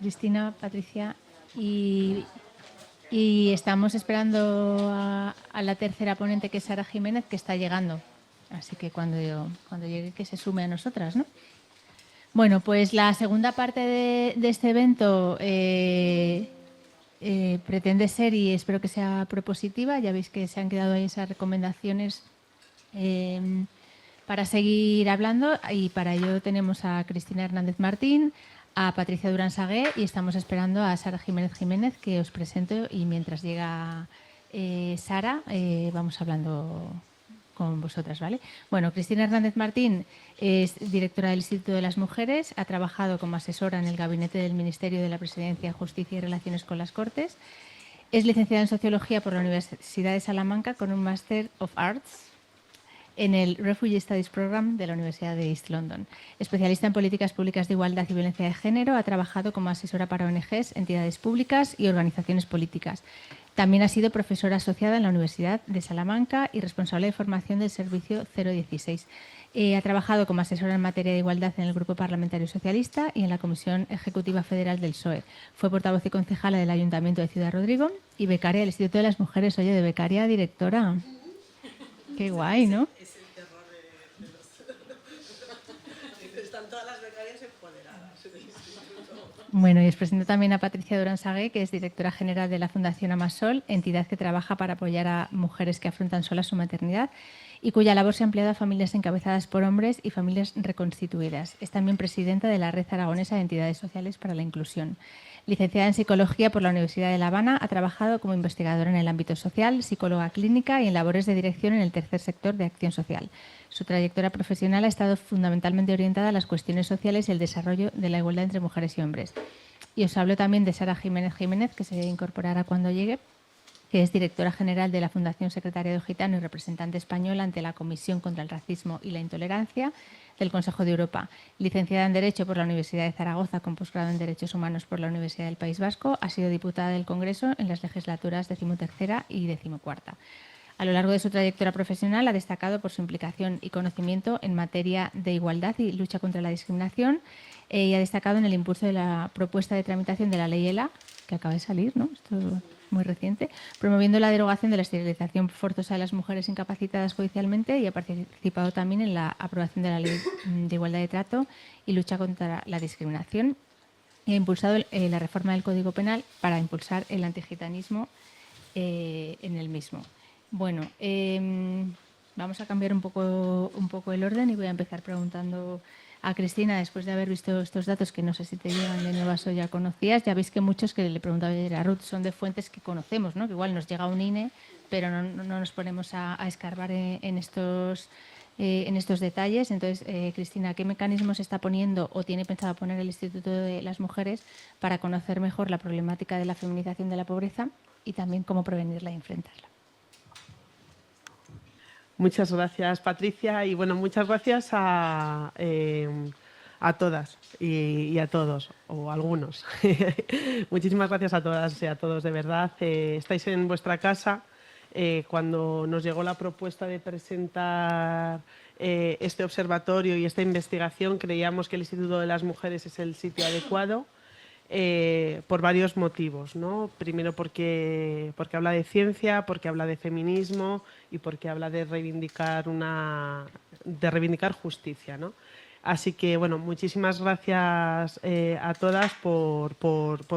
Cristina, Patricia, y estamos esperando a la tercera ponente, que es Sara Jiménez, que está llegando. Así que cuando llegue, que se sume a nosotras, ¿no? Bueno, pues la segunda parte de este evento pretende ser, y espero que sea propositiva, ya veis que se han quedado ahí esas recomendaciones para seguir hablando, y para ello tenemos a Cristina Hernández Martín, a Patricia Durán Sagué, y estamos esperando a Sara Jiménez, que os presento, y mientras llega Sara vamos hablando con vosotras, ¿vale? Bueno, Cristina Hernández Martín es directora del Instituto de las Mujeres, ha trabajado como asesora en el gabinete del Ministerio de la Presidencia, Justicia y Relaciones con las Cortes, es licenciada en Sociología por la Universidad de Salamanca con un Master of Arts en el Refugee Studies Program de la Universidad de East London. Especialista en políticas públicas de igualdad y violencia de género, ha trabajado como asesora para ONGs, entidades públicas y organizaciones políticas. También ha sido profesora asociada en la Universidad de Salamanca y responsable de formación del Servicio 016. Ha trabajado como asesora en materia de igualdad en el Grupo Parlamentario Socialista y en la Comisión Ejecutiva Federal del PSOE. Fue portavoz y concejala del Ayuntamiento de Ciudad Rodrigo y becaria del Instituto de las Mujeres. Oye, de becaria a directora. Qué guay, ¿no? Es el terror de los... Están todas las becarias empoderadas. Bueno, y os presento también a Patricia Durán Sagué, que es directora general de la Fundación Amasol, entidad que trabaja para apoyar a mujeres que afrontan solas su maternidad y cuya labor se ha ampliado a familias encabezadas por hombres y familias reconstituidas. Es también presidenta de la Red Aragonesa de Entidades Sociales para la Inclusión. Licenciada en Psicología por la Universidad de La Habana, ha trabajado como investigadora en el ámbito social, psicóloga clínica y en labores de dirección en el tercer sector de acción social. Su trayectoria profesional ha estado fundamentalmente orientada a las cuestiones sociales y el desarrollo de la igualdad entre mujeres y hombres. Y os hablo también de Sara Jiménez, que se incorporará cuando llegue, que es directora general de la Fundación Secretariado Gitano y representante español ante la Comisión contra el Racismo y la Intolerancia del Consejo de Europa. Licenciada en Derecho por la Universidad de Zaragoza, con posgrado en Derechos Humanos por la Universidad del País Vasco, ha sido diputada del Congreso en las legislaturas 13ª y 14ª. A lo largo de su trayectoria profesional ha destacado por su implicación y conocimiento en materia de igualdad y lucha contra la discriminación, y ha destacado en el impulso de la propuesta de tramitación de la Ley ELA, que acaba de salir, ¿no? Esto es muy reciente, promoviendo la derogación de la esterilización forzosa de las mujeres incapacitadas judicialmente, y ha participado también en la aprobación de la Ley de Igualdad de Trato y lucha contra la discriminación, y ha impulsado la reforma del Código Penal para impulsar el antigitanismo en el mismo. Bueno, vamos a cambiar un poco el orden y voy a empezar preguntando a Cristina, después de haber visto estos datos que no sé si te llegan de nuevas o ya conocías. Ya veis que muchos, que le preguntaba ayer a Ruth, son de fuentes que conocemos, ¿no? Que igual nos llega un INE, pero no nos ponemos a escarbar en estos detalles. Entonces, Cristina, ¿qué mecanismos está poniendo o tiene pensado poner el Instituto de las Mujeres para conocer mejor la problemática de la feminización de la pobreza y también cómo prevenirla y enfrentarla? Muchas gracias, Patricia, y bueno, muchas gracias a todas y a todos, o algunos. Muchísimas gracias a todas y a todos, de verdad. Estáis en vuestra casa. Cuando nos llegó la propuesta de presentar este observatorio y esta investigación, creíamos que el Instituto de las Mujeres es el sitio adecuado. Por varios motivos, ¿no? Primero porque habla de ciencia, porque habla de feminismo y porque habla de reivindicar justicia, ¿no? Así que, bueno, muchísimas gracias a todas por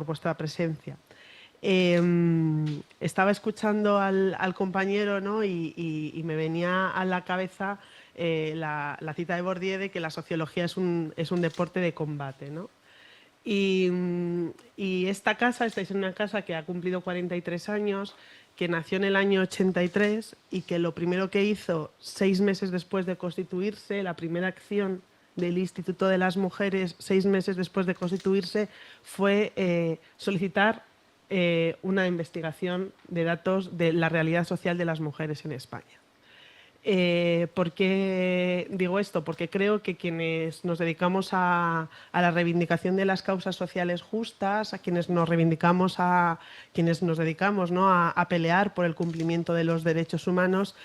vuestra presencia. Estaba escuchando al compañero, ¿no? y me venía a la cabeza la cita de Bourdieu de que la sociología es un deporte de combate, ¿no? Y estáis en una casa que ha cumplido 43 años, que nació en el año 83 y que lo primero que hizo 6 meses después de constituirse, la primera acción del Instituto de las Mujeres 6 meses después de constituirse, fue solicitar una investigación de datos de la realidad social de las mujeres en España. ¿Por qué digo esto? Porque creo que quienes nos dedicamos a la reivindicación de las causas sociales justas, a quienes nos dedicamos, ¿no? a pelear por el cumplimiento de los derechos humanos,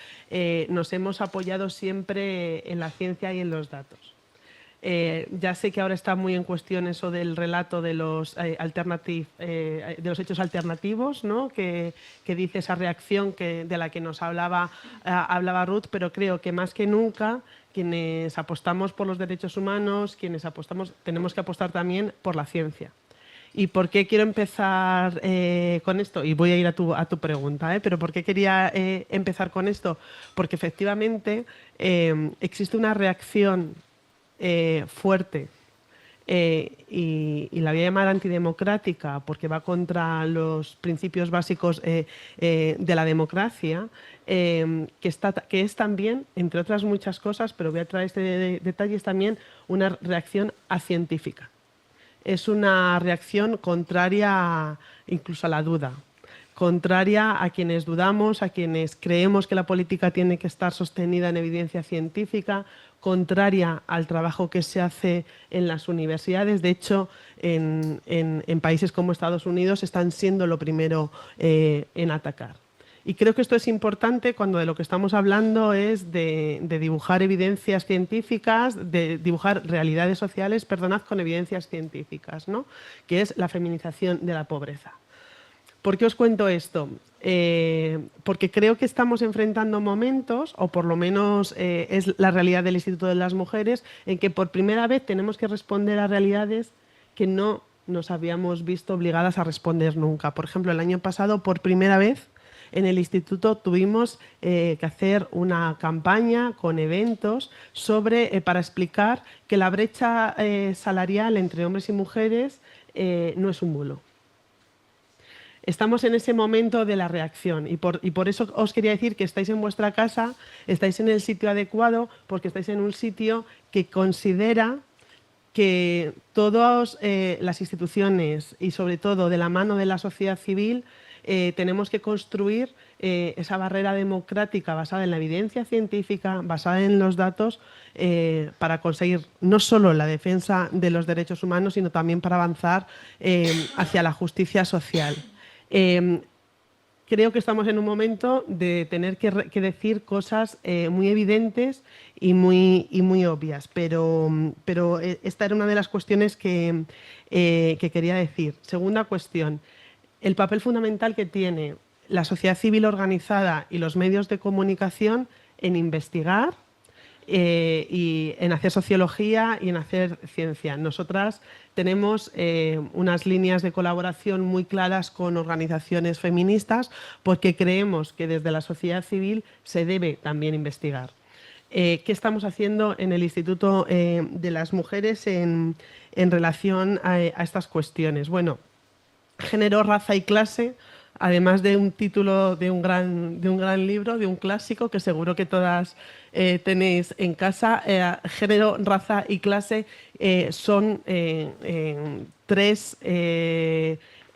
nos hemos apoyado siempre en la ciencia y en los datos. Ya sé que ahora está muy en cuestión eso del relato de los, de los hechos alternativos, ¿no? que dice esa reacción de la que nos hablaba Ruth, pero creo que más que nunca quienes apostamos por los derechos humanos, quienes apostamos, tenemos que apostar también por la ciencia. ¿Y por qué quiero empezar con esto? Y voy a ir a tu pregunta, pero ¿por qué quería empezar con esto? Porque efectivamente existe una reacción fuerte y la voy a llamar antidemocrática porque va contra los principios básicos de la democracia, que es también, entre otras muchas cosas, pero voy a traer este detalle, es también una reacción acientífica. Es una reacción contraria incluso a la duda, contraria a quienes dudamos, a quienes creemos que la política tiene que estar sostenida en evidencia científica, contraria al trabajo que se hace en las universidades. De hecho, en países como Estados Unidos están siendo lo primero en atacar. Y creo que esto es importante cuando de lo que estamos hablando es de dibujar evidencias científicas, de dibujar realidades sociales, perdonad, con evidencias científicas, ¿no? Que es la feminización de la pobreza. ¿Por qué os cuento esto? Porque creo que estamos enfrentando momentos, o por lo menos es la realidad del Instituto de las Mujeres, en que por primera vez tenemos que responder a realidades que no nos habíamos visto obligadas a responder nunca. Por ejemplo, el año pasado, por primera vez, en el instituto tuvimos que hacer una campaña con eventos para explicar que la brecha salarial entre hombres y mujeres no es un bulo. Estamos en ese momento de la reacción y por eso os quería decir que estáis en vuestra casa, estáis en el sitio adecuado, porque estáis en un sitio que considera que todas las instituciones y sobre todo de la mano de la sociedad civil tenemos que construir esa barrera democrática basada en la evidencia científica, basada en los datos, para conseguir no solo la defensa de los derechos humanos, sino también para avanzar hacia la justicia social. Creo que estamos en un momento de tener que decir cosas muy evidentes y muy obvias, pero esta era una de las cuestiones que quería decir. Segunda cuestión, el papel fundamental que tiene la sociedad civil organizada y los medios de comunicación en investigar y en hacer sociología y en hacer ciencia. Nosotras tenemos unas líneas de colaboración muy claras con organizaciones feministas porque creemos que desde la sociedad civil se debe también investigar. ¿Qué estamos haciendo en el Instituto de las Mujeres en relación a estas cuestiones? Bueno, género, raza y clase, además de un título de un gran libro, de un clásico que seguro que todas tenéis en casa. Género, raza y clase son tres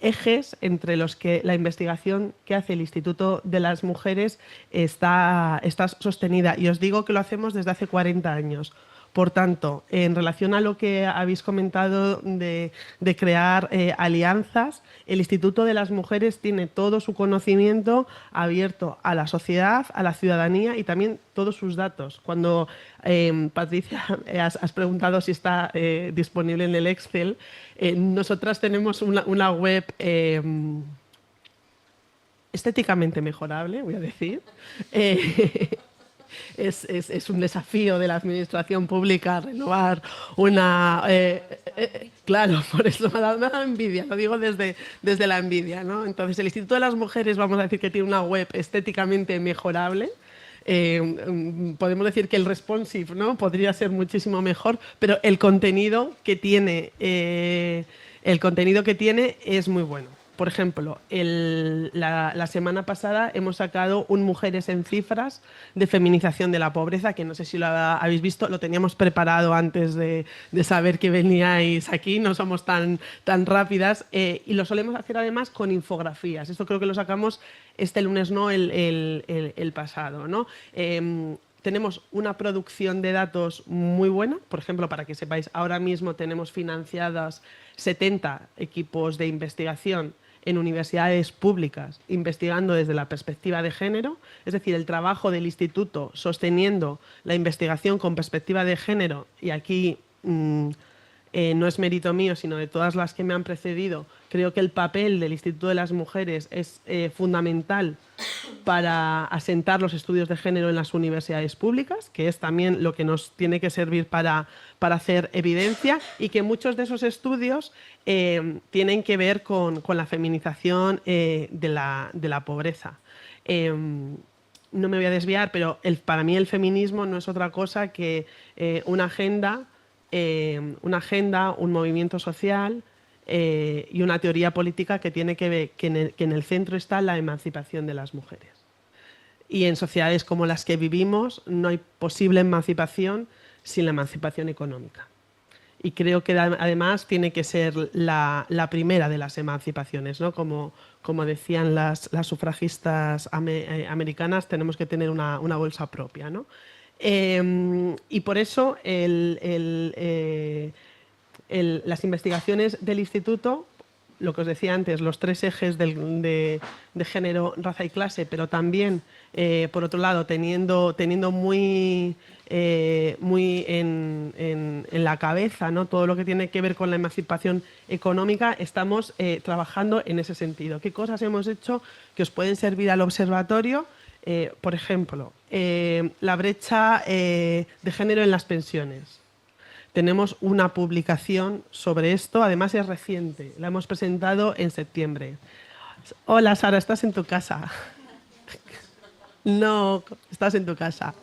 ejes entre los que la investigación que hace el Instituto de las Mujeres está sostenida. Y os digo que lo hacemos desde hace 40 años. Por tanto, en relación a lo que habéis comentado de crear alianzas, el Instituto de las Mujeres tiene todo su conocimiento abierto a la sociedad, a la ciudadanía y también todos sus datos. Cuando, Patricia, has preguntado si está disponible en el Excel, nosotras tenemos una web estéticamente mejorable, voy a decir. Es un desafío de la administración pública renovar una... claro, por eso me ha dado envidia, lo digo desde la envidia, ¿no? Entonces, el Instituto de las Mujeres, vamos a decir que tiene una web estéticamente mejorable. Podemos decir que el responsive, ¿no?, podría ser muchísimo mejor, pero el contenido que tiene es muy bueno. Por ejemplo, la semana pasada hemos sacado un Mujeres en Cifras de feminización de la pobreza, que no sé si lo habéis visto, lo teníamos preparado antes de saber que veníais aquí, no somos tan rápidas, y lo solemos hacer además con infografías. Esto creo que lo sacamos este lunes, no el pasado, ¿no? Tenemos una producción de datos muy buena. Por ejemplo, para que sepáis, ahora mismo tenemos financiadas 70 equipos de investigación en universidades públicas investigando desde la perspectiva de género, es decir, el trabajo del instituto sosteniendo la investigación con perspectiva de género, y aquí no es mérito mío, sino de todas las que me han precedido, creo que el papel del Instituto de las Mujeres es fundamental para asentar los estudios de género en las universidades públicas, que es también lo que nos tiene que servir para hacer evidencia, y que muchos de esos estudios tienen que ver con la feminización de la pobreza. No me voy a desviar, pero para mí el feminismo no es otra cosa que una agenda, un movimiento social y una teoría política que tiene que ver que en el centro está la emancipación de las mujeres. Y en sociedades como las que vivimos no hay posible emancipación sin la emancipación económica. Y creo que además tiene que ser la primera de las emancipaciones, ¿no? Como decían las sufragistas americanas, tenemos que tener una bolsa propia, ¿no? Y por eso las investigaciones del instituto, lo que os decía antes, los 3 ejes de género, raza y clase, pero también, por otro lado, teniendo muy en la cabeza, ¿no?, todo lo que tiene que ver con la emancipación económica, estamos trabajando en ese sentido. ¿Qué cosas hemos hecho que os pueden servir al observatorio? Por ejemplo, la brecha de género en las pensiones. Tenemos una publicación sobre esto, además es reciente, la hemos presentado en septiembre. Hola Sara, ¿estás en tu casa? No, estás en tu casa.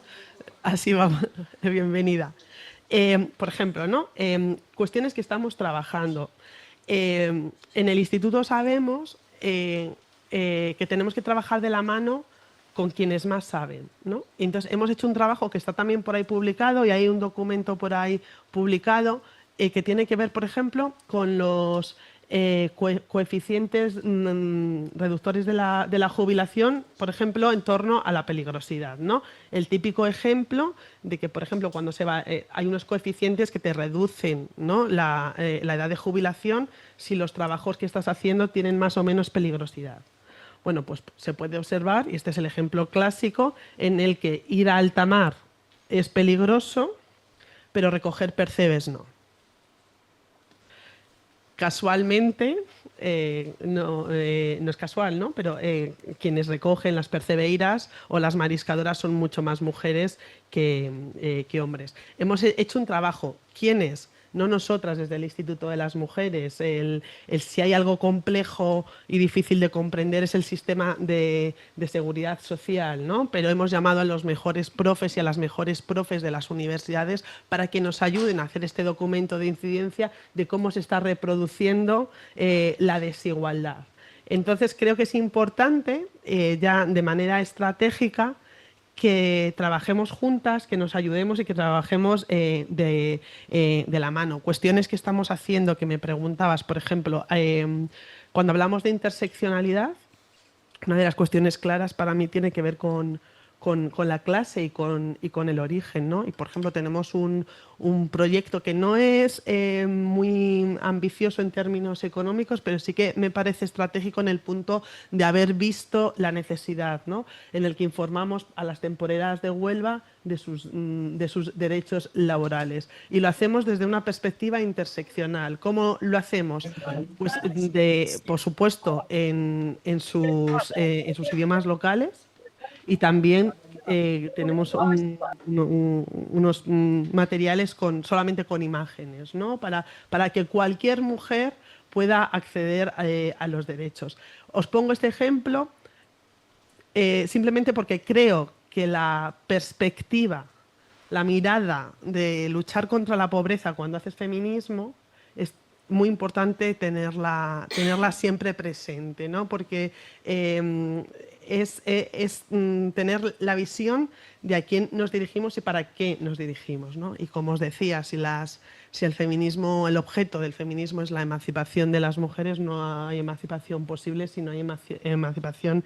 Así vamos, bienvenida. Por ejemplo, ¿no? Cuestiones que estamos trabajando. En el instituto sabemos que tenemos que trabajar de la mano con quienes más saben, ¿no? Entonces, hemos hecho un trabajo que está también por ahí publicado, y hay un documento por ahí publicado que tiene que ver, por ejemplo, con los coeficientes reductores de la jubilación, por ejemplo, en torno a la peligrosidad, ¿no? El típico ejemplo de que, por ejemplo, cuando hay unos coeficientes que te reducen, ¿no?, la edad de jubilación si los trabajos que estás haciendo tienen más o menos peligrosidad. Bueno, pues se puede observar, y este es el ejemplo clásico, en el que ir a alta mar es peligroso, pero recoger percebes no. Casualmente, no es casual, ¿no?, pero quienes recogen las percebeiras o las mariscadoras son mucho más mujeres que hombres. Hemos hecho un trabajo. ¿Quiénes? No nosotras desde el Instituto de las Mujeres. Si hay algo complejo y difícil de comprender es el sistema de seguridad social, ¿no? Pero hemos llamado a los mejores profes y a las mejores profes de las universidades para que nos ayuden a hacer este documento de incidencia de cómo se está reproduciendo la desigualdad. Entonces, creo que es importante, ya de manera estratégica, que trabajemos juntas, que nos ayudemos y que trabajemos de la mano. Cuestiones que estamos haciendo, que me preguntabas, por ejemplo, cuando hablamos de interseccionalidad, una de las cuestiones claras para mí tiene que ver con la clase y con el origen, ¿no? Y, por ejemplo, tenemos un proyecto que no es muy ambicioso en términos económicos, pero sí que me parece estratégico en el punto de haber visto la necesidad, ¿no?, en el que informamos a las temporeras de Huelva de sus derechos laborales. Y lo hacemos desde una perspectiva interseccional. ¿Cómo lo hacemos? Pues, por supuesto, en sus idiomas locales. Y también tenemos unos materiales solamente con imágenes, ¿no?, para que cualquier mujer pueda acceder a los derechos. Os pongo este ejemplo simplemente porque creo que la perspectiva, la mirada de luchar contra la pobreza cuando haces feminismo es muy importante tenerla siempre presente, ¿no?, porque es tener la visión de a quién nos dirigimos y para qué nos dirigimos, ¿no? Y como os decía, si el feminismo, el objeto del feminismo es la emancipación de las mujeres, no hay emancipación posible si no hay emancipación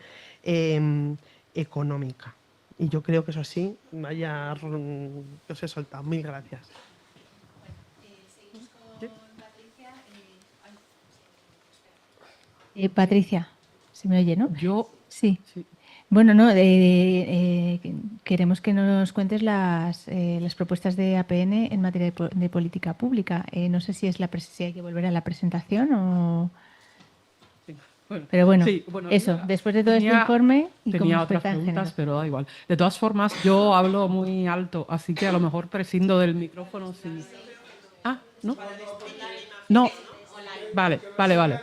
económica. Y yo creo que eso sí, vaya, que os he soltado. Mil gracias. Patricia, se me oye, ¿no? Yo sí. Bueno, no, queremos que nos cuentes las propuestas de APN en materia de política pública. No sé si si hay que volver a la presentación o... Bueno, Pero bueno, sí, bueno, eso, después de todo este tenía, informe y cómo tenía nos otras afecta en preguntas, género. pero da igual. De todas formas, yo hablo muy alto, así que a lo mejor prescindo del micrófono. Sí. Ah, ¿no? No. Vale, vale, vale.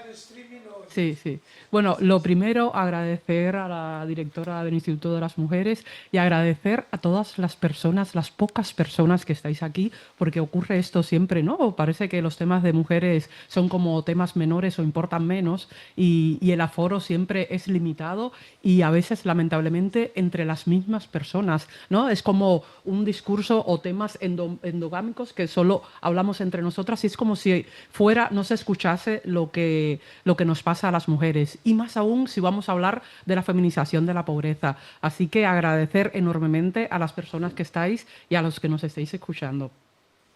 Sí, sí. Bueno, lo primero, agradecer a la directora del Instituto de las Mujeres y agradecer a todas las personas, las pocas personas que estáis aquí, porque ocurre esto siempre, ¿no? Parece que los temas de mujeres son como temas menores o importan menos y el aforo siempre es limitado y a veces, lamentablemente, entre las mismas personas, ¿no? Es como un discurso o temas endogámicos que solo hablamos entre nosotras y es como si fuera, no se escuchase lo que nos pasa a las mujeres y más aún si vamos a hablar de la feminización de la pobreza. Así que agradecer enormemente a las personas que estáis y a los que nos estáis escuchando.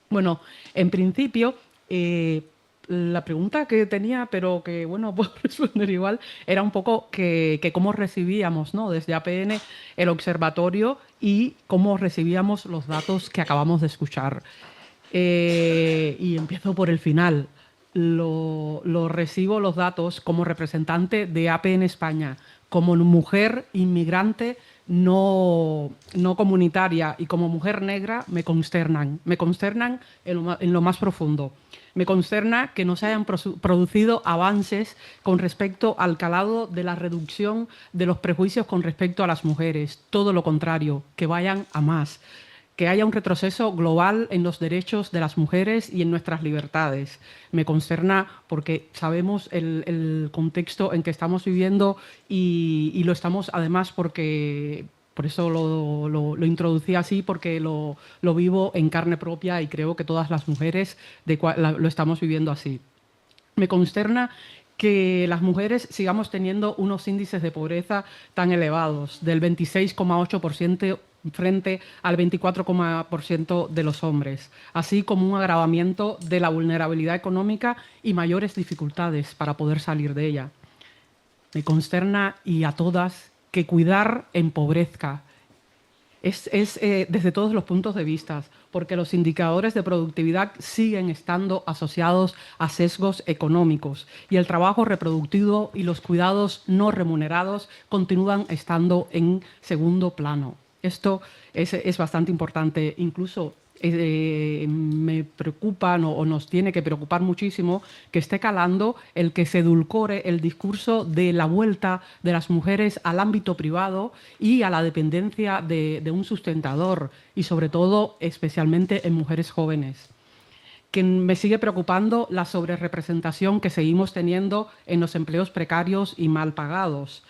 Bueno, en principio, la pregunta que tenía, pero que, bueno, puedo responder igual, era un poco que cómo recibíamos, ¿no? Desde APN el observatorio y cómo recibíamos los datos que acabamos de escuchar. Y empiezo por el final. Lo recibo los datos como representante de APN España, como mujer inmigrante no comunitaria y como mujer negra me consternan en lo más profundo. Me consterna que no se hayan producido avances con respecto al calado de la reducción de los prejuicios con respecto a las mujeres. Todo lo contrario, que vayan a más. Que haya un retroceso global en los derechos de las mujeres y en nuestras libertades. Me consterna porque sabemos el contexto en que estamos viviendo y lo estamos además porque... Por eso lo introducí así, porque lo vivo en carne propia y creo que todas las mujeres lo estamos viviendo así. Me consterna que las mujeres sigamos teniendo unos índices de pobreza tan elevados, del 26,8% frente al 24,% de los hombres, así como un agravamiento de la vulnerabilidad económica y mayores dificultades para poder salir de ella. Me consterna y a todas que cuidar empobrezca. Es desde todos los puntos de vista, porque los indicadores de productividad siguen estando asociados a sesgos económicos y el trabajo reproductivo y los cuidados no remunerados continúan estando en segundo plano. Esto es bastante importante, incluso me preocupa o nos tiene que preocupar muchísimo que esté calando el que se edulcore el discurso de la vuelta de las mujeres al ámbito privado y a la dependencia de un sustentador y sobre todo especialmente en mujeres jóvenes. Que me sigue preocupando la sobrerepresentación que seguimos teniendo en los empleos precarios y mal pagados.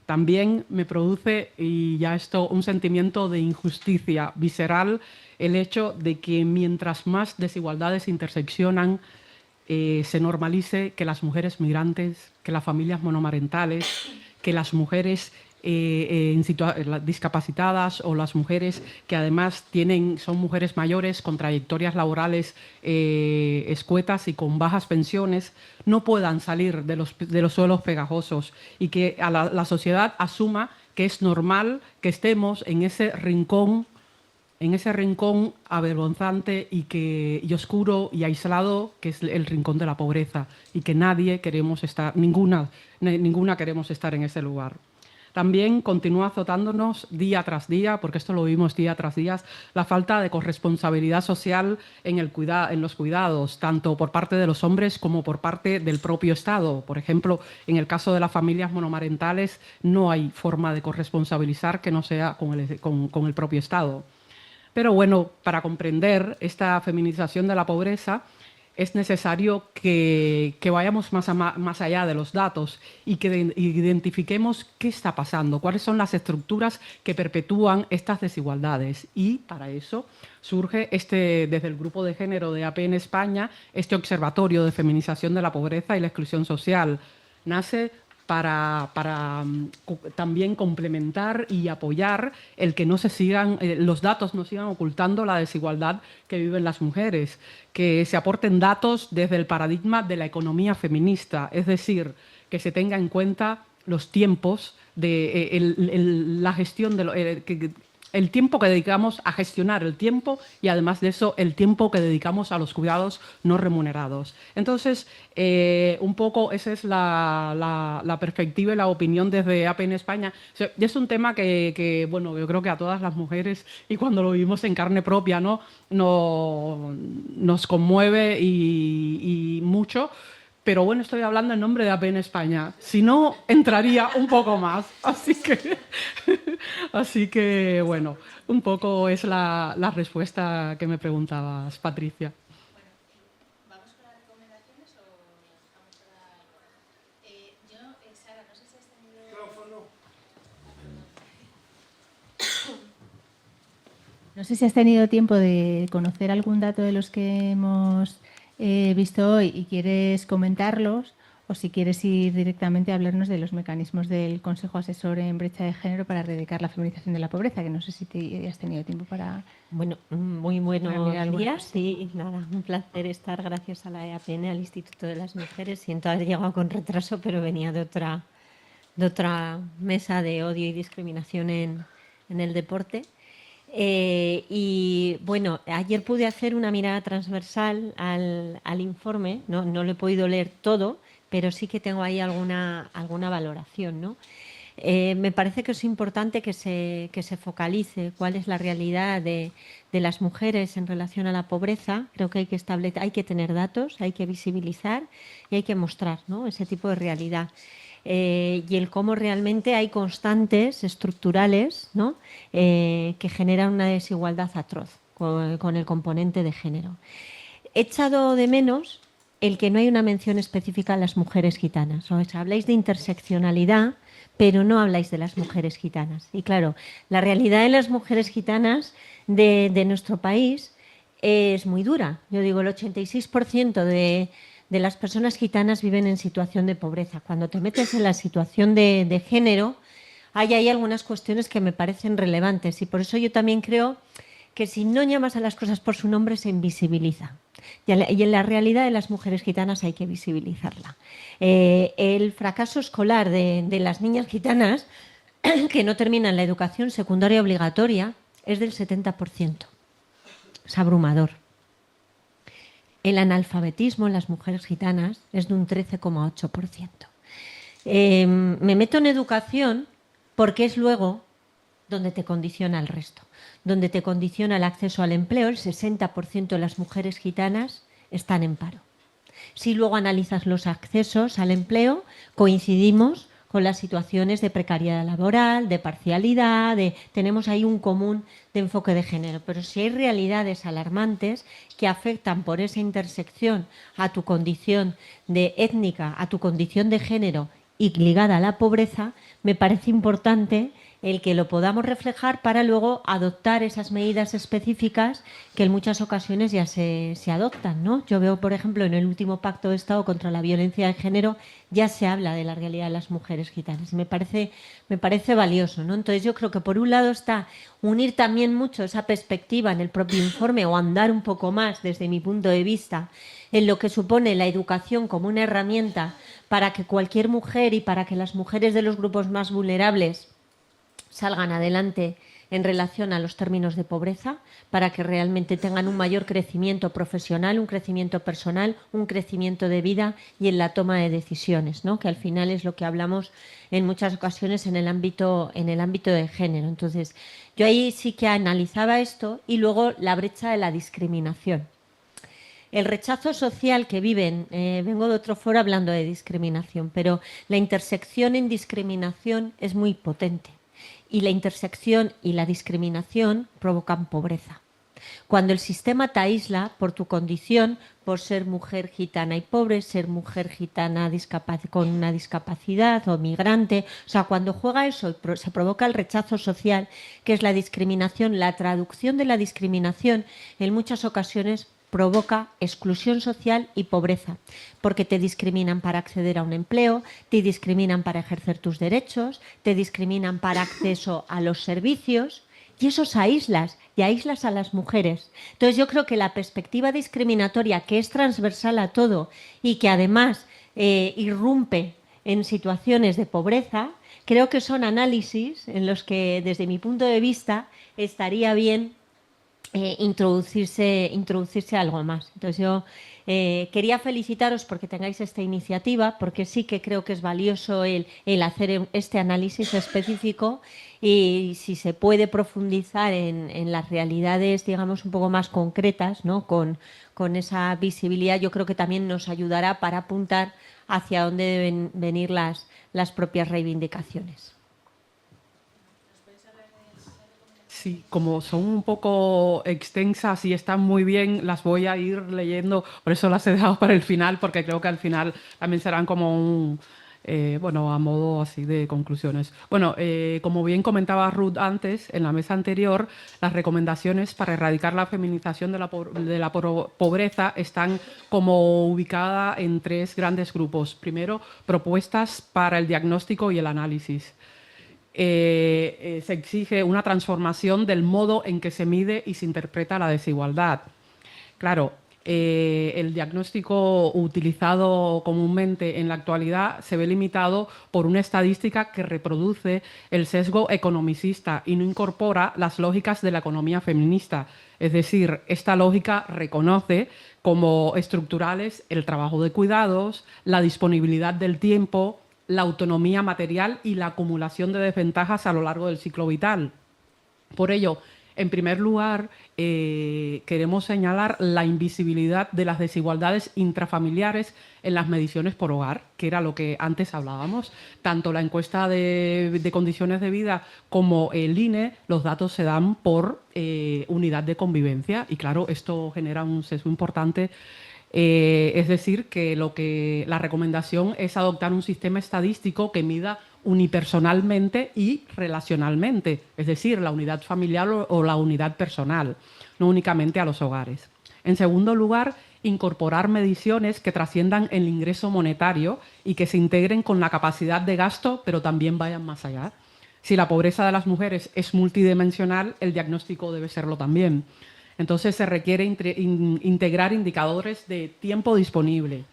También me produce, y ya esto, un sentimiento de injusticia visceral el hecho de que mientras más desigualdades interseccionan, se normalice que las mujeres migrantes, que las familias monomarentales, que las mujeres discapacitadas o las mujeres que además son mujeres mayores con trayectorias laborales escuetas y con bajas pensiones, no puedan salir de los suelos pegajosos y que la sociedad asuma que es normal que estemos en ese rincón avergonzante y oscuro y aislado que es el rincón de la pobreza y que ninguna queremos estar en ese lugar. También continúa azotándonos día tras día, porque esto lo vimos día tras día, la falta de corresponsabilidad social en los cuidados, tanto por parte de los hombres como por parte del propio Estado. Por ejemplo, en el caso de las familias monomarentales no hay forma de corresponsabilizar que no sea con el propio Estado. Pero bueno, para comprender esta feminización de la pobreza es necesario que vayamos más allá de los datos y que identifiquemos qué está pasando, cuáles son las estructuras que perpetúan estas desigualdades. Y para eso surge desde el Grupo de Género de APN España este Observatorio de Feminización de la Pobreza y la Exclusión Social. Nace para también complementar y apoyar el que los datos no sigan ocultando la desigualdad que viven las mujeres, que se aporten datos desde el paradigma de la economía feminista, es decir, que se tenga en cuenta los tiempos, la gestión el tiempo que dedicamos a gestionar el tiempo y además de eso el tiempo que dedicamos a los cuidados no remunerados. Entonces, un poco esa es la perspectiva y la opinión desde APN España. O sea, es un tema que, bueno, yo creo que a todas las mujeres, y cuando lo vivimos en carne propia, ¿no? Nos conmueve y mucho. Pero bueno, estoy hablando en nombre de APN España. Si no, entraría un poco más. Así que bueno, un poco es la respuesta que me preguntabas, Patricia. ¿Vamos con las recomendaciones o vamos a yo, Sara, no sé si has tenido... No sé si has tenido tiempo de conocer algún dato de los que hemos visto hoy y quieres comentarlos, o si quieres ir directamente a hablarnos de los mecanismos del Consejo Asesor en Brecha de Género para erradicar la feminización de la pobreza, que no sé si has tenido tiempo para... Bueno, muy buenos alguna días. cosa. Sí, nada, un placer estar gracias a la EAPN, al Instituto de las Mujeres. Siento haber llegado con retraso, pero venía de otra mesa de odio y discriminación en el deporte. Y bueno, ayer pude hacer una mirada transversal al informe, no lo he podido leer todo, pero sí que tengo ahí alguna valoración, ¿no? Me parece que es importante que se focalice cuál es la realidad de las mujeres en relación a la pobreza. Creo que hay que tener datos, hay que visibilizar y hay que mostrar, ¿no?, ese tipo de realidad. Y el cómo realmente hay constantes estructurales, ¿no?, que generan una desigualdad atroz con el componente de género. He echado de menos el que no hay una mención específica a las mujeres gitanas. O sea, habláis de interseccionalidad, pero no habláis de las mujeres gitanas. Y claro, la realidad de las mujeres gitanas de nuestro país es muy dura. Yo digo, el 86% de las personas gitanas viven en situación de pobreza. Cuando te metes en la situación de género, hay algunas cuestiones que me parecen relevantes, y por eso yo también creo que si no llamas a las cosas por su nombre se invisibiliza. Y en la realidad de las mujeres gitanas hay que visibilizarla. El fracaso escolar de las niñas gitanas que no terminan la educación secundaria obligatoria es del 70%. Es abrumador. El analfabetismo en las mujeres gitanas es de un 13,8%. Me meto en educación porque es luego donde te condiciona el resto, donde te condiciona el acceso al empleo. El 60% de las mujeres gitanas están en paro. Si luego analizas los accesos al empleo, coincidimos con las situaciones de precariedad laboral, de parcialidad, tenemos ahí un común de enfoque de género. Pero si hay realidades alarmantes que afectan por esa intersección a tu condición de étnica, a tu condición de género y ligada a la pobreza, me parece importante el que lo podamos reflejar para luego adoptar esas medidas específicas que en muchas ocasiones ya se adoptan, ¿no? Yo veo, por ejemplo, en el último Pacto de Estado contra la Violencia de Género ya se habla de la realidad de las mujeres gitanas. Me parece valioso, ¿no? Entonces yo creo que por un lado está unir también mucho esa perspectiva en el propio informe, o andar un poco más desde mi punto de vista en lo que supone la educación como una herramienta para que cualquier mujer y para que las mujeres de los grupos más vulnerables salgan adelante en relación a los términos de pobreza, para que realmente tengan un mayor crecimiento profesional, un crecimiento personal, un crecimiento de vida y en la toma de decisiones, ¿no?, que al final es lo que hablamos en muchas ocasiones en el ámbito de género. Entonces, yo ahí sí que analizaba esto, y luego la brecha de la discriminación. El rechazo social que viven, vengo de otro foro hablando de discriminación, pero la intersección en discriminación es muy potente. Y la intersección y la discriminación provocan pobreza. Cuando el sistema te aísla por tu condición, por ser mujer gitana y pobre, ser mujer gitana con una discapacidad o migrante, o sea, cuando juega eso y se provoca el rechazo social, que es la discriminación, la traducción de la discriminación en muchas ocasiones provoca exclusión social y pobreza, porque te discriminan para acceder a un empleo, te discriminan para ejercer tus derechos, te discriminan para acceso a los servicios, y esos aíslas a las mujeres. Entonces yo creo que la perspectiva discriminatoria, que es transversal a todo y que además irrumpe en situaciones de pobreza, creo que son análisis en los que, desde mi punto de vista, estaría bien introducirse algo más. Entonces yo quería felicitaros porque tengáis esta iniciativa, porque sí que creo que es valioso el hacer este análisis específico, y si se puede profundizar en las realidades, digamos, un poco más concretas, ¿no? Con esa visibilidad, yo creo que también nos ayudará para apuntar hacia dónde deben venir las propias reivindicaciones. Sí, como son un poco extensas y están muy bien, las voy a ir leyendo, por eso las he dejado para el final, porque creo que al final también serán como bueno, a modo así de conclusiones. Bueno, como bien comentaba Ruth antes, en la mesa anterior, las recomendaciones para erradicar la feminización de la pobreza están como ubicada en 3 grandes grupos. Primero, propuestas para el diagnóstico y el análisis. Se exige una transformación del modo en que se mide y se interpreta la desigualdad. Claro, el diagnóstico utilizado comúnmente en la actualidad se ve limitado por una estadística que reproduce el sesgo economicista y no incorpora las lógicas de la economía feminista. Es decir, esta lógica reconoce como estructurales el trabajo de cuidados, la disponibilidad del tiempo, la autonomía material y la acumulación de desventajas a lo largo del ciclo vital. Por ello, en primer lugar, queremos señalar la invisibilidad de las desigualdades intrafamiliares en las mediciones por hogar, que era lo que antes hablábamos. Tanto la encuesta de condiciones de vida como el INE, los datos se dan por unidad de convivencia y, claro, esto genera un sesgo importante. Es decir, que la recomendación es adoptar un sistema estadístico que mida unipersonalmente y relacionalmente, es decir, la unidad familiar o la unidad personal, no únicamente a los hogares. En segundo lugar, incorporar mediciones que trasciendan el ingreso monetario y que se integren con la capacidad de gasto, pero también vayan más allá. Si la pobreza de las mujeres es multidimensional, el diagnóstico debe serlo también. Entonces se requiere integrar indicadores de tiempo disponible,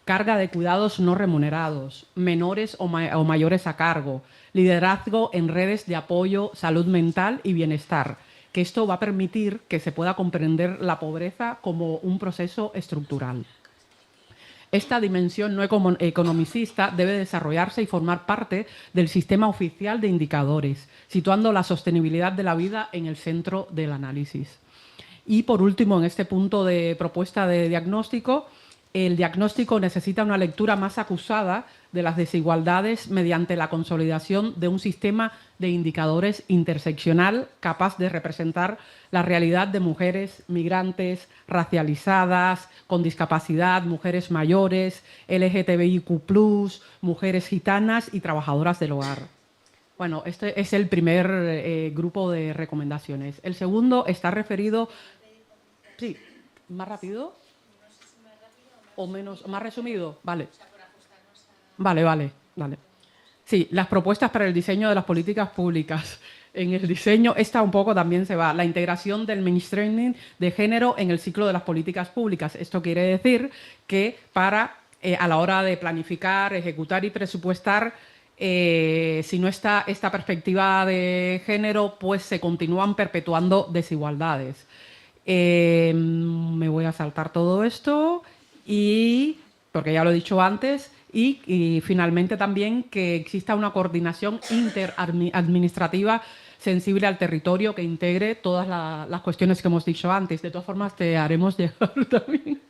carga de cuidados no remunerados, menores o mayores a cargo, liderazgo en redes de apoyo, salud mental y bienestar, que esto va a permitir que se pueda comprender la pobreza como un proceso estructural. Esta dimensión no economicista debe desarrollarse y formar parte del sistema oficial de indicadores, situando la sostenibilidad de la vida en el centro del análisis. Y, por último, en este punto de propuesta de diagnóstico, el diagnóstico necesita una lectura más acusada de las desigualdades mediante la consolidación de un sistema de indicadores interseccional capaz de representar la realidad de mujeres migrantes, racializadas, con discapacidad, mujeres mayores, LGTBIQ+, mujeres gitanas y trabajadoras del hogar. Bueno, este es el primer grupo de recomendaciones. El segundo está referido... Sí, ¿más rápido? ¿O menos, más resumido? Vale. Vale. Sí, las propuestas para el diseño de las políticas públicas. En el diseño, esta un poco también se va. La integración del mainstreaming de género en el ciclo de las políticas públicas. Esto quiere decir que a la hora de planificar, ejecutar y presupuestar, si no está esta perspectiva de género, pues se continúan perpetuando desigualdades. Me voy a saltar todo esto porque ya lo he dicho antes, y finalmente también que exista una coordinación interadministrativa sensible al territorio que integre todas las cuestiones que hemos dicho antes. De todas formas, te haremos llegar también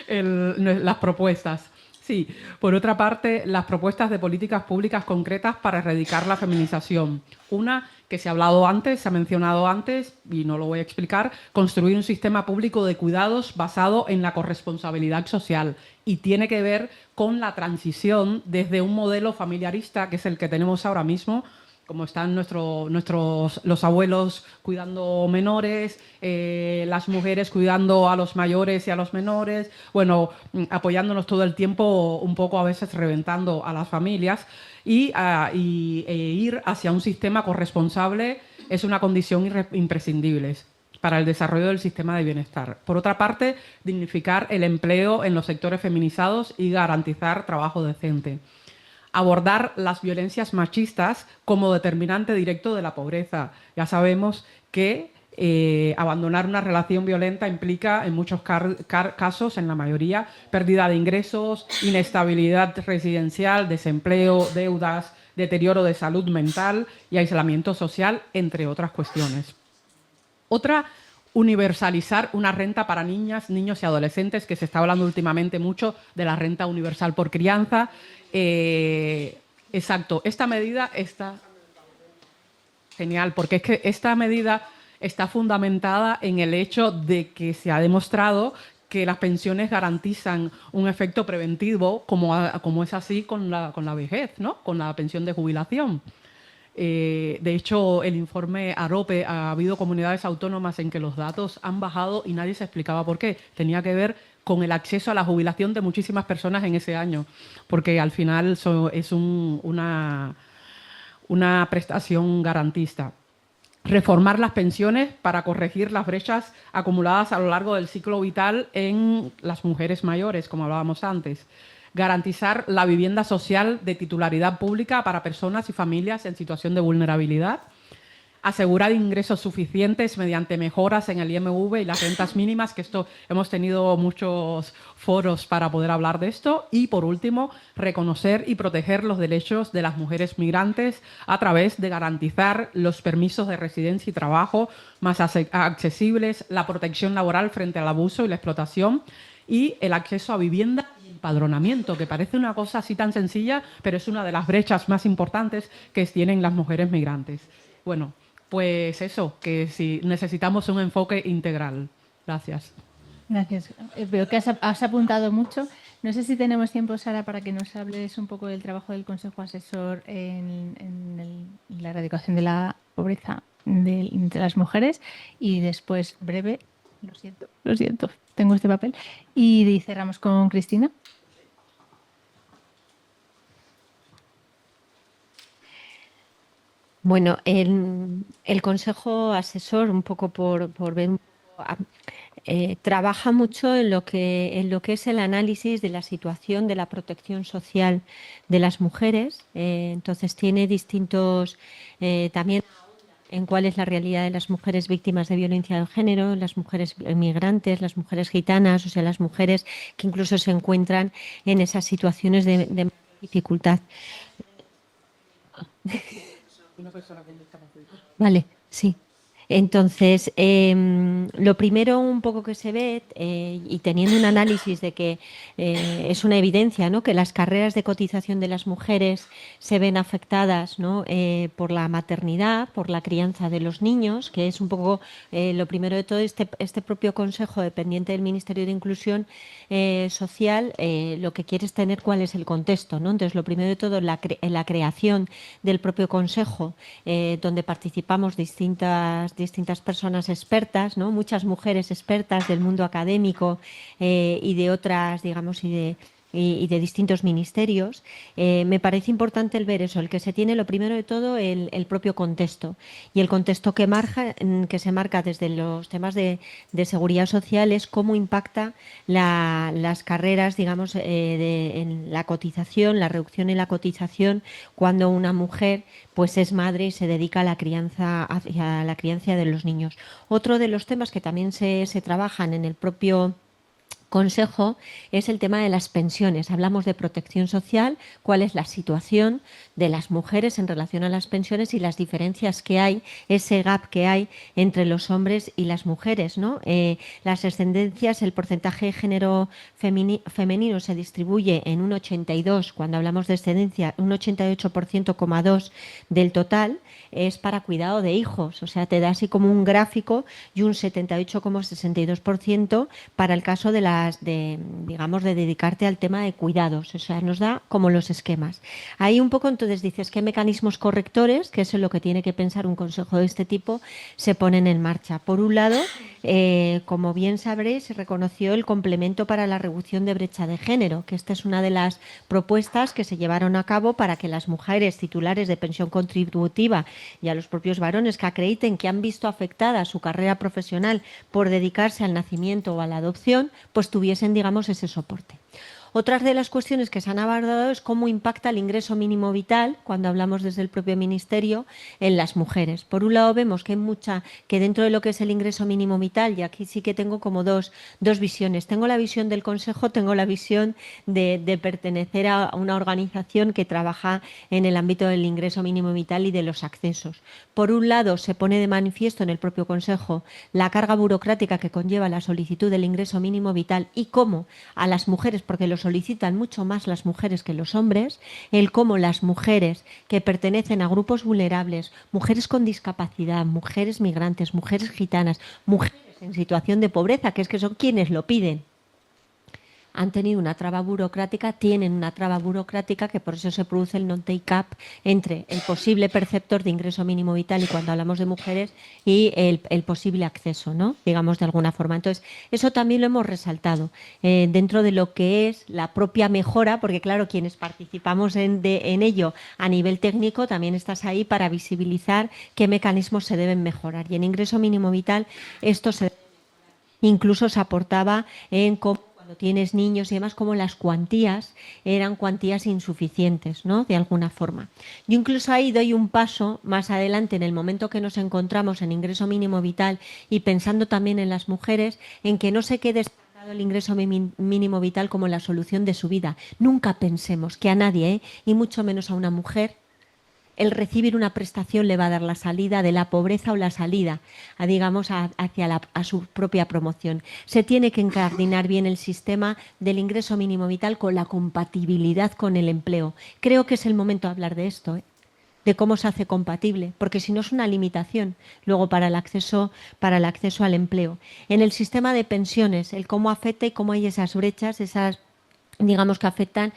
las propuestas. Sí, por otra parte, las propuestas de políticas públicas concretas para erradicar la feminización. Una que se ha hablado antes, se ha mencionado antes, y no lo voy a explicar, construir un sistema público de cuidados basado en la corresponsabilidad social. Y tiene que ver con la transición desde un modelo familiarista, que es el que tenemos ahora mismo, como están los abuelos cuidando menores, las mujeres cuidando a los mayores y a los menores, bueno, apoyándonos todo el tiempo, un poco a veces reventando a las familias, e ir hacia un sistema corresponsable es una condición imprescindible para el desarrollo del sistema de bienestar. Por otra parte, dignificar el empleo en los sectores feminizados y garantizar trabajo decente. abordar las violencias machistas como determinante directo de la pobreza. Ya sabemos que abandonar una relación violenta implica en muchos casos, en la mayoría, pérdida de ingresos, inestabilidad residencial, desempleo, deudas, deterioro de salud mental y aislamiento social, entre otras cuestiones. Otra, universalizar una renta para niñas, niños y adolescentes, que se está hablando últimamente mucho de la renta universal por crianza. Exacto, esta medida está genial, porque es que esta medida está fundamentada en el hecho de que se ha demostrado que las pensiones garantizan un efecto preventivo, como es así con la vejez, ¿no? Con la pensión de jubilación. De hecho, el informe AROPE, ha habido comunidades autónomas en que los datos han bajado y nadie se explicaba por qué. Tenía que ver con el acceso a la jubilación de muchísimas personas en ese año, porque al final es una prestación garantista. Reformar las pensiones para corregir las brechas acumuladas a lo largo del ciclo vital en las mujeres mayores, como hablábamos antes. Garantizar la vivienda social de titularidad pública para personas y familias en situación de vulnerabilidad. Asegurar ingresos suficientes mediante mejoras en el IMV y las rentas mínimas, que esto hemos tenido muchos foros para poder hablar de esto. Y, por último, reconocer y proteger los derechos de las mujeres migrantes a través de garantizar los permisos de residencia y trabajo más accesibles, la protección laboral frente al abuso y la explotación y el acceso a vivienda y empadronamiento, que parece una cosa así tan sencilla, pero es una de las brechas más importantes que tienen las mujeres migrantes. Bueno, pues eso, que si necesitamos un enfoque integral. Gracias. Gracias. Veo que has apuntado mucho. No sé si tenemos tiempo, Sara, para que nos hables un poco del trabajo del Consejo Asesor en la erradicación de la pobreza entre las mujeres, y después, breve, lo siento, tengo este papel, y cerramos con Cristina. Bueno, el Consejo Asesor, un poco por ver, trabaja mucho en lo que es el análisis de la situación de la protección social de las mujeres. Entonces tiene distintos, también en cuál es la realidad de las mujeres víctimas de violencia de género, las mujeres migrantes, las mujeres gitanas, o sea, las mujeres que incluso se encuentran en esas situaciones de dificultad. Vale, sí. Entonces, lo primero un poco que se ve, y teniendo un análisis de que es una evidencia, ¿no?, que las carreras de cotización de las mujeres se ven afectadas, ¿no?, por la maternidad, por la crianza de los niños, que es un poco lo primero de todo. Este propio consejo, dependiente del Ministerio de Inclusión Social, lo que quiere es tener cuál es el contexto, ¿no? Entonces, lo primero de todo, en la creación del propio consejo, donde participamos distintas personas expertas, ¿no?, muchas mujeres expertas del mundo académico y de otras, digamos, y de distintos ministerios. Me parece importante el ver eso, el que se tiene, lo primero de todo, el propio contexto. Y el contexto que se marca desde los temas de seguridad social es cómo impacta las carreras, digamos, en la cotización, la reducción en la cotización, cuando una mujer pues es madre y se dedica a la crianza de los niños. Otro de los temas que también se trabajan en el propio Consejo es el tema de las pensiones. Hablamos de protección social, cuál es la situación de las mujeres en relación a las pensiones y las diferencias que hay, ese gap que hay entre los hombres y las mujeres, ¿no? Las excedencias, el porcentaje de género femenino se distribuye en un 82, cuando hablamos de excedencia, un 88,2% del total es para cuidado de hijos, o sea, te da así como un gráfico, y un 78,62% para el caso digamos, de dedicarte al tema de cuidados, o sea, nos da como los esquemas. Ahí un poco entonces dices qué mecanismos correctores, que es en lo que tiene que pensar un consejo de este tipo, se ponen en marcha. Por un lado, como bien sabréis, se reconoció el complemento para la reducción de brecha de género, que esta es una de las propuestas que se llevaron a cabo para que las mujeres titulares de pensión contributiva y a los propios varones que acrediten que han visto afectada su carrera profesional por dedicarse al nacimiento o a la adopción, pues tuviesen, digamos, ese soporte. Otras de las cuestiones que se han abordado es cómo impacta el ingreso mínimo vital, cuando hablamos desde el propio Ministerio, en las mujeres. Por un lado vemos que hay que dentro de lo que es el ingreso mínimo vital, y aquí sí que tengo como dos visiones. Tengo la visión del Consejo, tengo la visión de pertenecer a una organización que trabaja en el ámbito del ingreso mínimo vital y de los accesos. Por un lado, se pone de manifiesto en el propio Consejo la carga burocrática que conlleva la solicitud del ingreso mínimo vital y cómo a las mujeres, porque lo solicitan mucho más las mujeres que los hombres, el cómo las mujeres que pertenecen a grupos vulnerables, mujeres con discapacidad, mujeres migrantes, mujeres gitanas, mujeres en situación de pobreza, que es que son quienes lo piden, han tenido una traba burocrática, tienen una traba burocrática, que por eso se produce el non-take-up entre el posible perceptor de ingreso mínimo vital, y cuando hablamos de mujeres, y el posible acceso, ¿no? Digamos, de alguna forma. Entonces, eso también lo hemos resaltado dentro de lo que es la propia mejora, porque claro, quienes participamos en ello a nivel técnico, también estás ahí para visibilizar qué mecanismos se deben mejorar. Y en ingreso mínimo vital esto incluso se aportaba en cómo, cuando tienes niños y demás, como las cuantías eran cuantías insuficientes, ¿no? De alguna forma. Yo incluso ahí doy un paso más adelante, en el momento que nos encontramos en ingreso mínimo vital y pensando también en las mujeres, en que no se quede estancado el ingreso mínimo vital como la solución de su vida. Nunca pensemos que a nadie, y mucho menos a una mujer, el recibir una prestación le va a dar la salida de la pobreza o la salida, digamos, hacia a su propia promoción. Se tiene que encardinar bien el sistema del ingreso mínimo vital con la compatibilidad con el empleo. Creo que es el momento de hablar de esto, de cómo se hace compatible, porque si no es una limitación luego para el acceso al empleo. En el sistema de pensiones, el cómo afecta y cómo hay esas brechas, digamos que afectan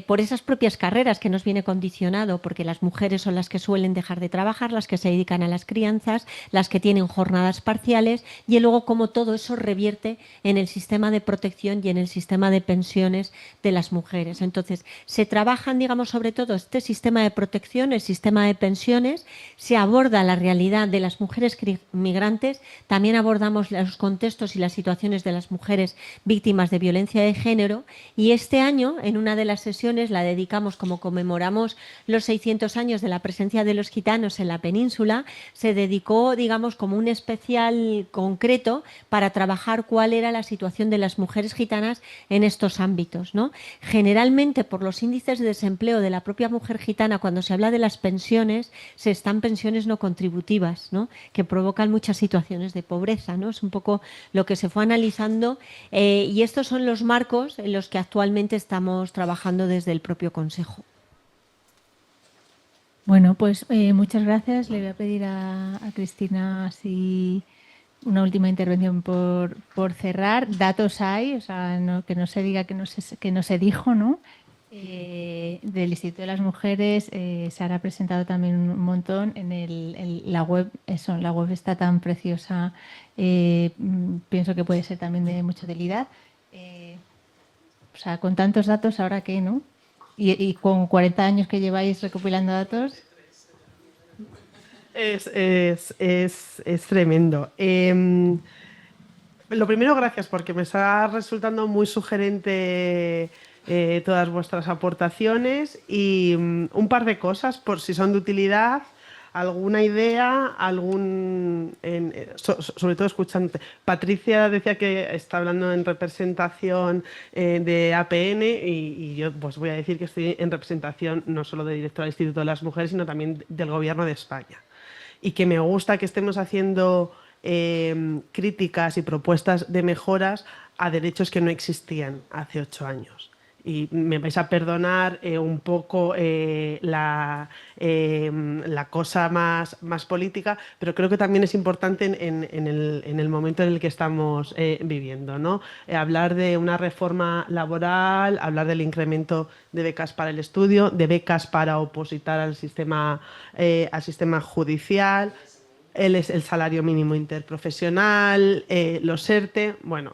por esas propias carreras que nos viene condicionado, porque las mujeres son las que suelen dejar de trabajar, las que se dedican a las crianzas, las que tienen jornadas parciales, y luego cómo todo eso revierte en el sistema de protección y en el sistema de pensiones de las mujeres. Entonces, se trabajan, digamos, sobre todo este sistema de protección, el sistema de pensiones, se aborda la realidad de las mujeres migrantes, también abordamos los contextos y las situaciones de las mujeres víctimas de violencia de género, y este año, en una de las sesiones, la dedicamos, como conmemoramos los 600 años de la presencia de los gitanos en la península, se dedicó, digamos, como un especial concreto para trabajar cuál era la situación de las mujeres gitanas en estos ámbitos, ¿no? Generalmente, por los índices de desempleo de la propia mujer gitana, cuando se habla de las pensiones, se están pensiones no contributivas, ¿no? Que provocan muchas situaciones de pobreza, ¿no? Es un poco lo que se fue analizando, y estos son los marcos en los que actualmente estamos trabajando desde el propio Consejo. Bueno, pues muchas gracias. Le voy a pedir a Cristina si una última intervención por cerrar. Datos hay, o sea, que no se diga que no se dijo, ¿no? Del Instituto de las Mujeres se hará presentado también un montón en la web. Eso, la web está tan preciosa, pienso que puede ser también de mucha utilidad. O sea, con tantos datos, ¿ahora qué, no? Y con 40 años que lleváis recopilando datos. Es tremendo. Lo primero, gracias, porque me está resultando muy sugerente todas vuestras aportaciones, y un par de cosas, por si son de utilidad. ¿Alguna idea? Sobre todo escuchante. Patricia decía que está hablando en representación de APN, y yo pues voy a decir que estoy en representación no solo de directora del Instituto de las Mujeres, sino también del Gobierno de España. Y que me gusta que estemos haciendo críticas y propuestas de mejoras a derechos que no existían hace 8 años. Y me vais a perdonar un poco la cosa más política, pero creo que también es importante en el momento en el que estamos viviendo, ¿no? Hablar de una reforma laboral, hablar del incremento de becas para el estudio, de becas para opositar al sistema judicial, el salario mínimo interprofesional, los ERTE, bueno.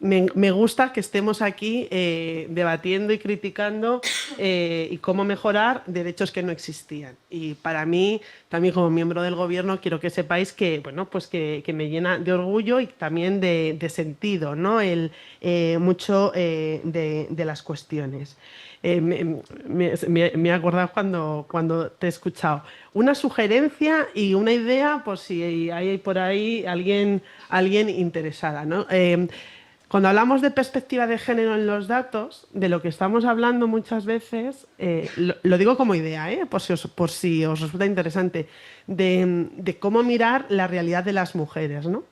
me gusta que estemos aquí debatiendo y criticando y cómo mejorar derechos que no existían. Y para mí, también como miembro del Gobierno, quiero que sepáis que, bueno, pues que me llena de orgullo y también de sentido, ¿no? Mucho de las cuestiones. Me he acordado cuando te he escuchado. Una sugerencia y una idea, por si hay por ahí alguien interesada, ¿no? Cuando hablamos de perspectiva de género en los datos, de lo que estamos hablando muchas veces, lo digo como idea, por si os resulta interesante, de cómo mirar la realidad de las mujeres, ¿no?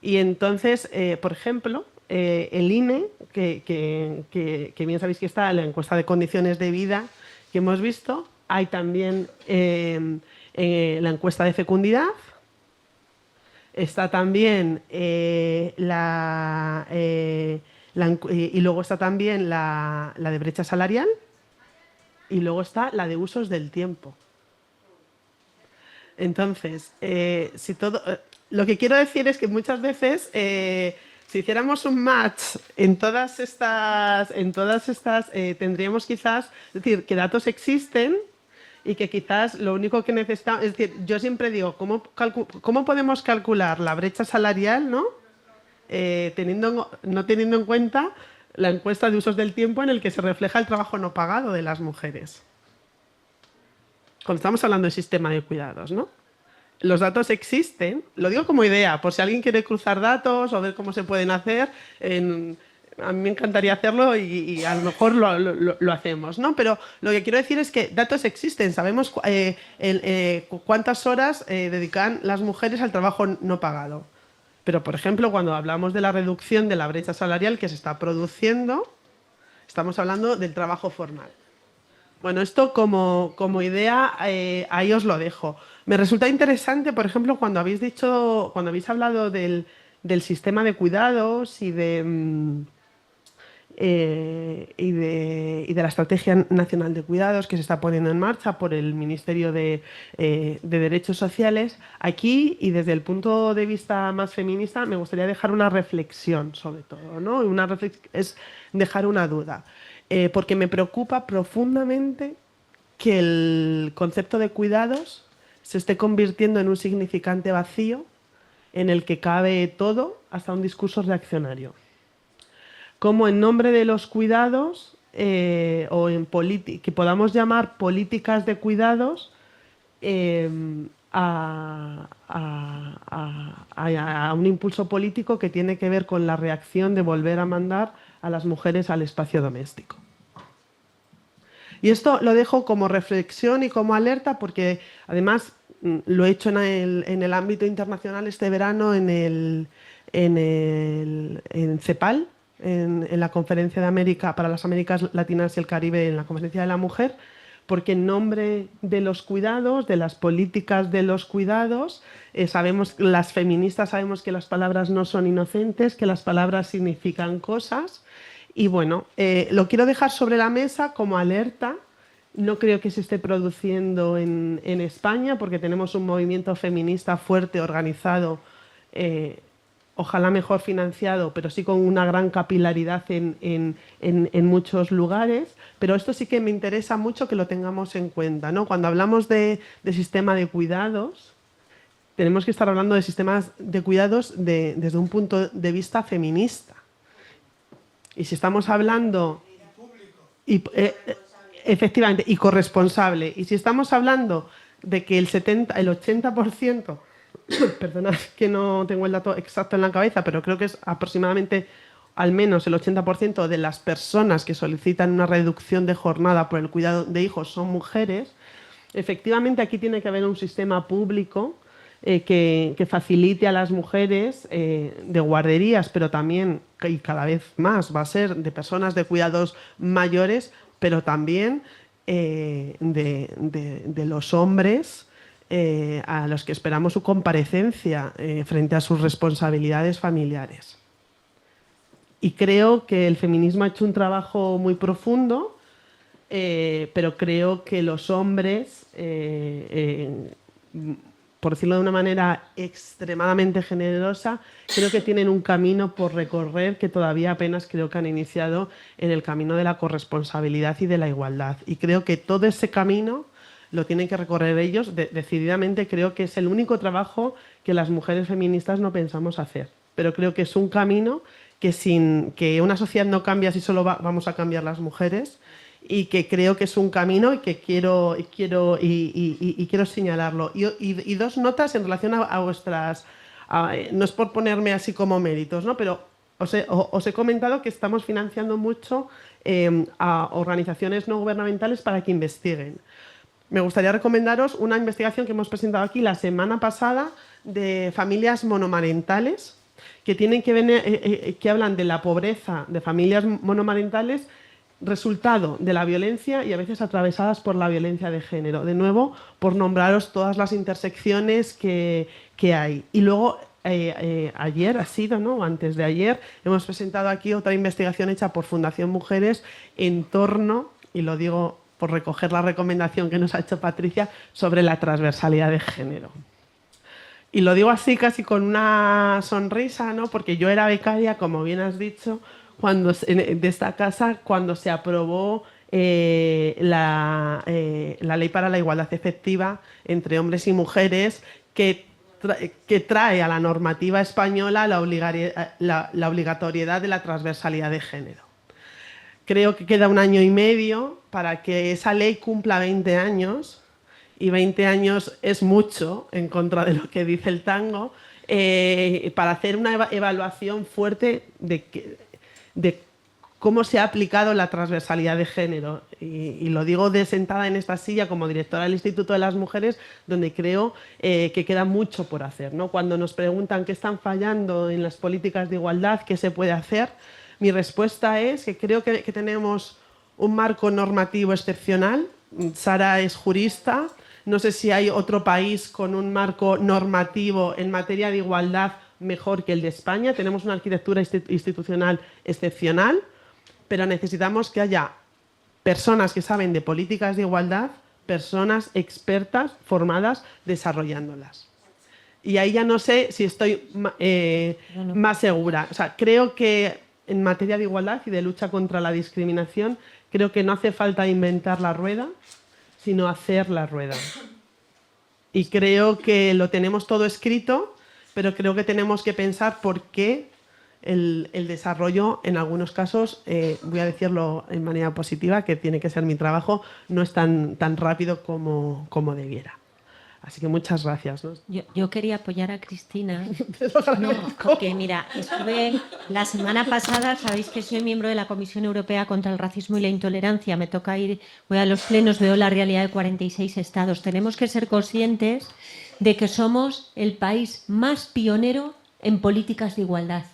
Y entonces, por ejemplo, el INE, que bien sabéis que está en la encuesta de condiciones de vida que hemos visto, hay también la encuesta de fecundidad, está también y luego está también la de brecha salarial y luego está la de usos del tiempo. Entonces, lo que quiero decir es que muchas veces si hiciéramos un match en todas estas tendríamos quizás, es decir, que datos existen y que quizás lo único que necesitamos, es decir, yo siempre digo, ¿cómo podemos calcular la brecha salarial, ¿no? No teniendo en cuenta la encuesta de usos del tiempo en el que se refleja el trabajo no pagado de las mujeres. Cuando estamos hablando del sistema de cuidados, ¿no? Los datos existen, lo digo como idea, por si alguien quiere cruzar datos o ver cómo se pueden hacer. A mí me encantaría hacerlo y a lo mejor lo hacemos, ¿no? Pero lo que quiero decir es que datos existen, sabemos cuántas horas dedican las mujeres al trabajo no pagado. Pero, por ejemplo, cuando hablamos de la reducción de la brecha salarial que se está produciendo, estamos hablando del trabajo formal. Bueno, esto como idea, ahí os lo dejo. Me resulta interesante, por ejemplo, cuando habéis hablado del sistema de cuidados y de la Estrategia Nacional de Cuidados que se está poniendo en marcha por el Ministerio de Derechos Sociales. Aquí, y desde el punto de vista más feminista, me gustaría dejar una reflexión sobre todo, ¿no? Es dejar una duda. Porque me preocupa profundamente que el concepto de cuidados se esté convirtiendo en un significante vacío en el que cabe todo, hasta un discurso reaccionario. Como en nombre de los cuidados que podamos llamar políticas de cuidados a un impulso político que tiene que ver con la reacción de volver a mandar a las mujeres al espacio doméstico. Y esto lo dejo como reflexión y como alerta porque además lo he hecho en el ámbito internacional este verano en CEPAL, en la Conferencia de América para las Américas Latinas y el Caribe, en la Conferencia de la Mujer, porque en nombre de los cuidados, de las políticas de los cuidados, las feministas sabemos que las palabras no son inocentes, que las palabras significan cosas. Y bueno, lo quiero dejar sobre la mesa como alerta. No creo que se esté produciendo en España porque tenemos un movimiento feminista fuerte, organizado, ojalá mejor financiado, pero sí con una gran capilaridad en muchos lugares. Pero esto sí que me interesa mucho que lo tengamos en cuenta, ¿no? Cuando hablamos de sistema de cuidados, tenemos que estar hablando de sistemas de cuidados desde un punto de vista feminista. Y si estamos hablando... efectivamente, y corresponsable. Y si estamos hablando de que el 80%, perdonad que no tengo el dato exacto en la cabeza, pero creo que es aproximadamente al menos el 80% de las personas que solicitan una reducción de jornada por el cuidado de hijos son mujeres, efectivamente aquí tiene que haber un sistema público que facilite a las mujeres de guarderías, pero también, y cada vez más, va a ser de personas de cuidados mayores, pero también de los hombres a los que esperamos su comparecencia frente a sus responsabilidades familiares. Y creo que el feminismo ha hecho un trabajo muy profundo, pero creo que los hombres por decirlo de una manera extremadamente generosa, creo que tienen un camino por recorrer que todavía apenas creo que han iniciado en el camino de la corresponsabilidad y de la igualdad. Y creo que todo ese camino lo tienen que recorrer ellos. Decididamente creo que es el único trabajo que las mujeres feministas no pensamos hacer. Pero creo que es un camino que una sociedad no cambia si solo vamos a cambiar las mujeres, y que creo que es un camino y que quiero señalarlo. Y dos notas en relación a vuestras... no es por ponerme así como méritos, ¿no? Pero os he comentado que estamos financiando mucho a organizaciones no gubernamentales para que investiguen. Me gustaría recomendaros una investigación que hemos presentado aquí la semana pasada de familias monomarentales que hablan de la pobreza de familias monomarentales, resultado de la violencia y a veces atravesadas por la violencia de género. De nuevo, por nombraros todas las intersecciones que hay. Y luego, ayer ha sido, ¿no? Antes de ayer, hemos presentado aquí otra investigación hecha por Fundación Mujeres en torno, y lo digo por recoger la recomendación que nos ha hecho Patricia, sobre la transversalidad de género. Y lo digo así casi con una sonrisa, ¿no? Porque yo era becaria, como bien has dicho, de esta casa cuando se aprobó la Ley para la Igualdad Efectiva entre hombres y mujeres, que trae a la normativa española la obligatoriedad de la transversalidad de género. Creo que queda 1 año y medio para que esa ley cumpla 20 años, y 20 años es mucho en contra de lo que dice el tango, para hacer una evaluación fuerte de cómo se ha aplicado la transversalidad de género. Y lo digo sentada en esta silla como directora del Instituto de las Mujeres, donde creo que queda mucho por hacer, ¿no? Cuando nos preguntan qué están fallando en las políticas de igualdad, qué se puede hacer, mi respuesta es que creo que tenemos un marco normativo excepcional. Sara es jurista. No sé si hay otro país con un marco normativo en materia de igualdad mejor que el de España. Tenemos una arquitectura institucional excepcional, pero necesitamos que haya personas que saben de políticas de igualdad, personas expertas, formadas, desarrollándolas. Y ahí ya no sé si estoy más segura. O sea, creo que en materia de igualdad y de lucha contra la discriminación, creo que no hace falta inventar la rueda, sino hacer la rueda. Y creo que lo tenemos todo escrito, pero creo que tenemos que pensar por qué el desarrollo, en algunos casos, voy a decirlo en manera positiva, que tiene que ser mi trabajo, no es tan rápido como debiera. Así que muchas gracias, ¿no? Yo quería apoyar a Cristina. No, porque mira, estuve la semana pasada, sabéis que soy miembro de la Comisión Europea contra el Racismo y la Intolerancia. Me toca voy a los plenos, veo la realidad de 46 estados. Tenemos que ser conscientes de que somos el país más pionero en políticas de igualdad.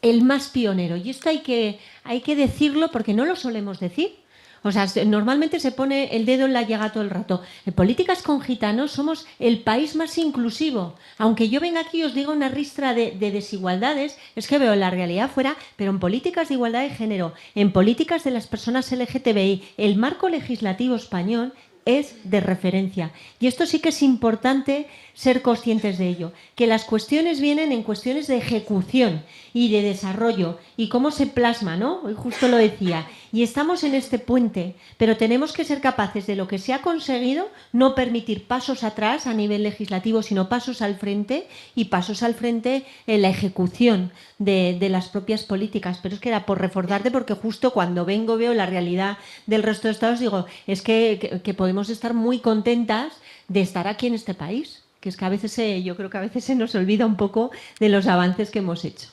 El más pionero. Y esto hay que decirlo porque no lo solemos decir. O sea, normalmente se pone el dedo en la llaga todo el rato. En políticas con gitanos somos el país más inclusivo. Aunque yo venga aquí y os diga una ristra de desigualdades, es que veo la realidad fuera, pero en políticas de igualdad de género, en políticas de las personas LGTBI, el marco legislativo español es de referencia. Y esto sí que es importante ser conscientes de ello, que las cuestiones vienen en cuestiones de ejecución y de desarrollo y cómo se plasma, ¿no? Hoy justo lo decía. Y estamos en este puente, pero tenemos que ser capaces de lo que se ha conseguido, no permitir pasos atrás a nivel legislativo, sino pasos al frente, y pasos al frente en la ejecución de las propias políticas. Pero es que era por reforzarte, porque justo cuando veo la realidad del resto de estados, digo, es que podemos estar muy contentas de estar aquí en este país, que es que a veces yo creo que a veces se nos olvida un poco de los avances que hemos hecho.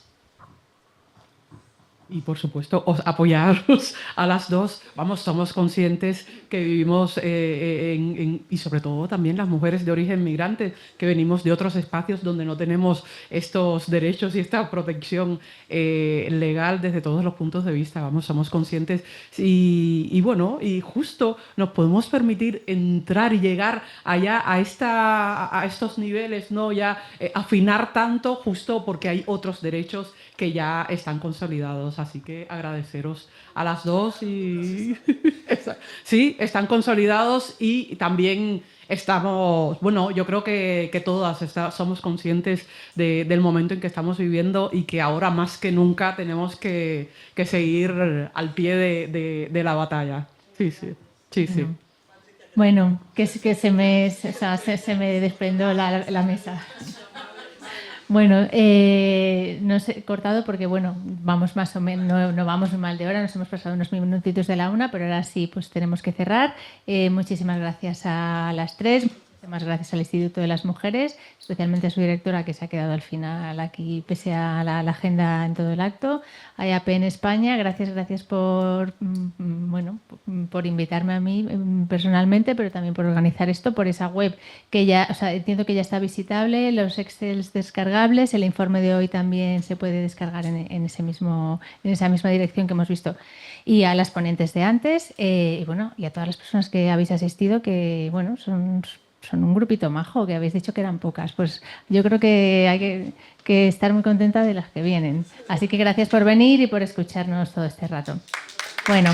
Y por supuesto, apoyaros a las dos. Vamos, somos conscientes que vivimos, y sobre todo también las mujeres de origen migrante, que venimos de otros espacios donde no tenemos estos derechos y esta protección legal desde todos los puntos de vista. Vamos, somos conscientes y bueno, y justo nos podemos permitir entrar y llegar allá a estos niveles, ¿no? Ya afinar tanto justo porque hay otros derechos que ya están consolidados. Así que agradeceros a las dos y sí, están consolidados y también estamos, bueno, yo creo que todas somos conscientes del momento en que estamos viviendo y que ahora más que nunca tenemos que seguir al pie de la batalla. Sí, sí, sí, sí. Bueno, que se me desprendió la mesa. Bueno, no sé, cortado porque, bueno, vamos más o menos, no vamos mal de hora, nos hemos pasado unos minutitos de la una, pero ahora sí, pues tenemos que cerrar. Muchísimas gracias a las tres, muchísimas gracias al Instituto de las Mujeres, especialmente a su directora que se ha quedado al final aquí pese a la agenda en todo el acto. A EAP en España, gracias por, bueno, por invitarme a mí personalmente, pero también por organizar esto, por esa web que ya, o sea, entiendo que ya está visitable, los Excels descargables, el informe de hoy también se puede descargar en esa misma dirección que hemos visto. Y a las ponentes de antes, y bueno, y a todas las personas que habéis asistido, que bueno, son un grupito majo, que habéis dicho que eran pocas. Pues yo creo que hay que estar muy contenta de las que vienen. Así que gracias por venir y por escucharnos todo este rato. Bueno.